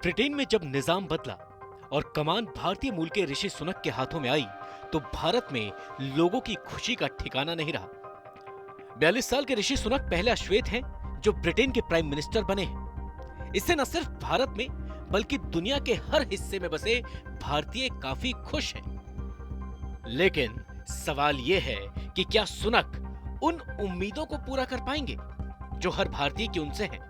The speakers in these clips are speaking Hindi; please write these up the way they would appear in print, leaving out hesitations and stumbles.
ब्रिटेन में जब निजाम बदला और कमान भारतीय मूल के ऋषि सुनक के हाथों में आई तो भारत में लोगों की खुशी का ठिकाना नहीं रहा। 42 साल के ऋषि सुनक पहले अश्वेत हैं जो ब्रिटेन के प्राइम मिनिस्टर बने हैं। इससे न सिर्फ भारत में बल्कि दुनिया के हर हिस्से में बसे भारतीय काफी खुश हैं। लेकिन सवाल यह है कि क्या सुनक उन उम्मीदों को पूरा कर पाएंगे जो हर भारतीय की उनसे है?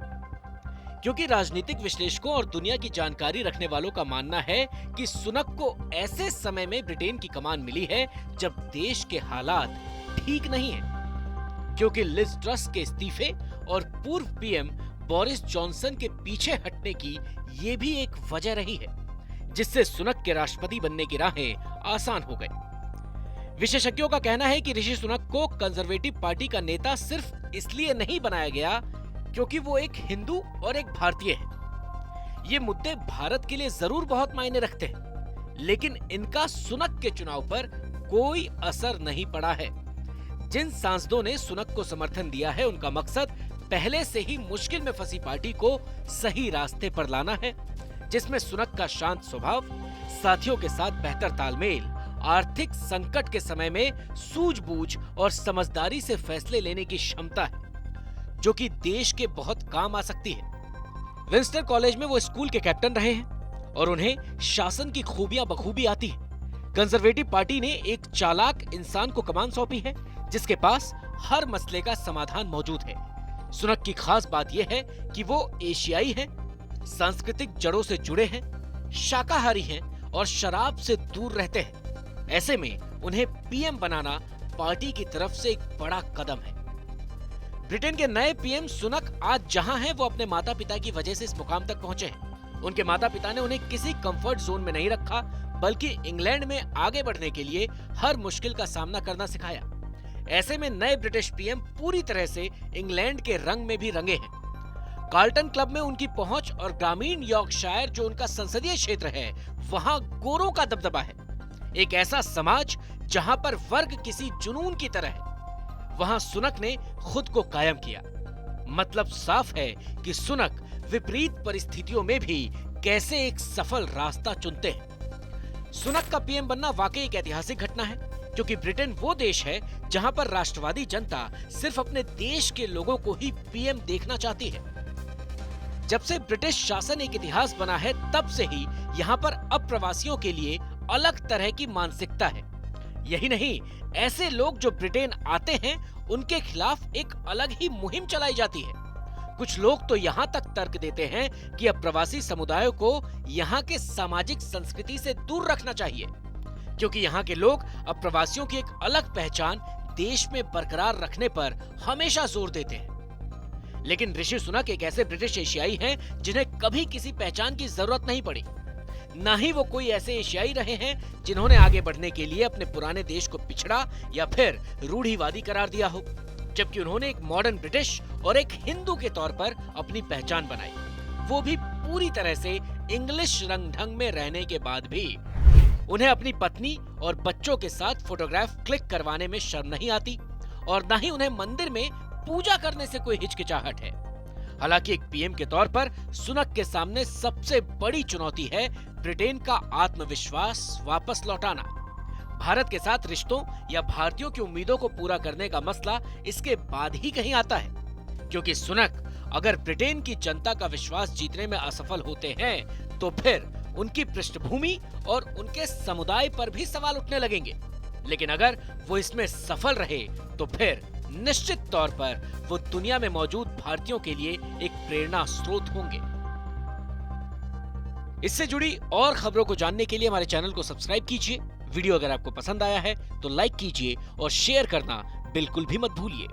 क्योंकि राजनीतिक विश्लेषकों और दुनिया की जानकारी रखने वालों का मानना है कि सुनक को ऐसे समय में ब्रिटेन की कमान मिली है जब देश के हालात ठीक नहीं है। क्योंकि लिज ट्रस के इस्तीफे और पूर्व पीएम बोरिस जॉनसन के पीछे हटने की ये भी एक वजह रही है जिससे सुनक के राष्ट्रपति बनने की राहें आसान हो गई। विशेषज्ञों का कहना है कि ऋषि सुनक को कंजर्वेटिव पार्टी का नेता सिर्फ इसलिए नहीं बनाया गया क्योंकि वो एक हिंदू और एक भारतीय है। ये मुद्दे भारत के लिए जरूर बहुत मायने रखते हैं, लेकिन इनका सुनक के चुनाव पर कोई असर नहीं पड़ा है। जिन सांसदों ने सुनक को समर्थन दिया है उनका मकसद पहले से ही मुश्किल में फंसी पार्टी को सही रास्ते पर लाना है, जिसमें सुनक का शांत स्वभाव, साथियों के साथ बेहतर तालमेल, आर्थिक संकट के समय में सूझबूझ और समझदारी से फैसले लेने की क्षमता है जो कि देश के बहुत काम आ सकती है। विंस्टर कॉलेज में वो स्कूल के कैप्टन रहे हैं और उन्हें शासन की खूबियां बखूबी आती है। कंजर्वेटिव पार्टी ने एक चालाक इंसान को कमान सौंपी है जिसके पास हर मसले का समाधान मौजूद है। सुनक की खास बात यह है कि वो एशियाई हैं, सांस्कृतिक जड़ों से जुड़े हैं, शाकाहारी हैं और शराब से दूर रहते हैं। ऐसे में उन्हें पीएम बनाना पार्टी की तरफ से एक बड़ा कदम है। ब्रिटेन के नए पीएम सुनक आज जहां हैं वो अपने माता पिता की वजह से इस मुकाम तक पहुंचे हैं। उनके माता पिता ने उन्हें किसी कंफर्ट जोन में नहीं रखा, बल्कि इंग्लैंड में आगे बढ़ने के लिए हर मुश्किल का सामना करना सिखाया। ऐसे में नए ब्रिटिश पीएम पूरी तरह से इंग्लैंड के रंग में भी रंगे हैं। कार्लटन क्लब में उनकी पहुंच और ग्रामीण यॉर्कशायर जो उनका संसदीय क्षेत्र है वहां गोरों का दबदबा है। एक ऐसा समाज जहां पर वर्ग किसी जुनून की तरह है, वहां सुनक ने खुद को कायम किया। मतलब साफ है कि सुनक विपरीत परिस्थितियों में भी कैसे एक सफल रास्ता चुनते हैं। सुनक का पीएम बनना वाकई एक ऐतिहासिक घटना है, क्योंकि ब्रिटेन वो देश है जहां पर राष्ट्रवादी जनता सिर्फ अपने देश के लोगों को ही पीएम देखना चाहती है। जब से ब्रिटिश शासन एक इतिहास बना है तब से ही यहाँ पर अप्रवासियों के लिए अलग तरह की मानसिकता है। यही नहीं, ऐसे लोग जो ब्रिटेन आते हैं उनके खिलाफ एक अलग ही मुहिम चलाई जाती है। कुछ लोग तो यहाँ तक तर्क देते हैं कि अप्रवासी समुदायों को यहाँ के सामाजिक संस्कृति से दूर रखना चाहिए, क्योंकि यहाँ के लोग अप्रवासियों की एक अलग पहचान देश में बरकरार रखने पर हमेशा जोर देते हैं। लेकिन ऋषि सुनक एक ऐसे ब्रिटिश एशियाई हैं जिन्हें कभी किसी पहचान की जरूरत नहीं पड़ी। ना ही वो कोई ऐसे एशियाई रहे हैं जिन्होंने आगे बढ़ने के लिए अपने पुराने देश को पिछड़ा या फिर रूढ़िवादी करार दिया हो, जबकि उन्होंने एक मॉडर्न ब्रिटिश और एक हिंदू के तौर पर अपनी पहचान बनाई, वो भी पूरी तरह से इंग्लिश रंग ढंग में रहने के बाद भी। उन्हें अपनी पत्नी और बच्चों के साथ फोटोग्राफ क्लिक करवाने में शर्म नहीं आती और न ही उन्हें मंदिर में पूजा करने से कोई हिचकिचाहट है। हालांकि एक पीएम के तौर पर सुनक के सामने सबसे बड़ी चुनौती है ब्रिटेन का आत्मविश्वास वापस लौटाना। भारत के साथ रिश्तों या भारतीयों की उम्मीदों को पूरा करने का मसला इसके बाद ही कहीं आता है, क्योंकि सुनक अगर ब्रिटेन की जनता का विश्वास जीतने में असफल होते हैं तो फिर उनकी पृष्ठभूमि और उनके समुदाय पर भी सवाल उठने लगेंगे। लेकिन अगर वो इसमें सफल रहे तो फिर निश्चित तौर पर वो दुनिया में मौजूद भारतीयों के लिए एक प्रेरणा स्रोत होंगे। इससे जुड़ी और खबरों को जानने के लिए हमारे चैनल को सब्सक्राइब कीजिए। वीडियो अगर आपको पसंद आया है तो लाइक कीजिए और शेयर करना बिल्कुल भी मत भूलिए।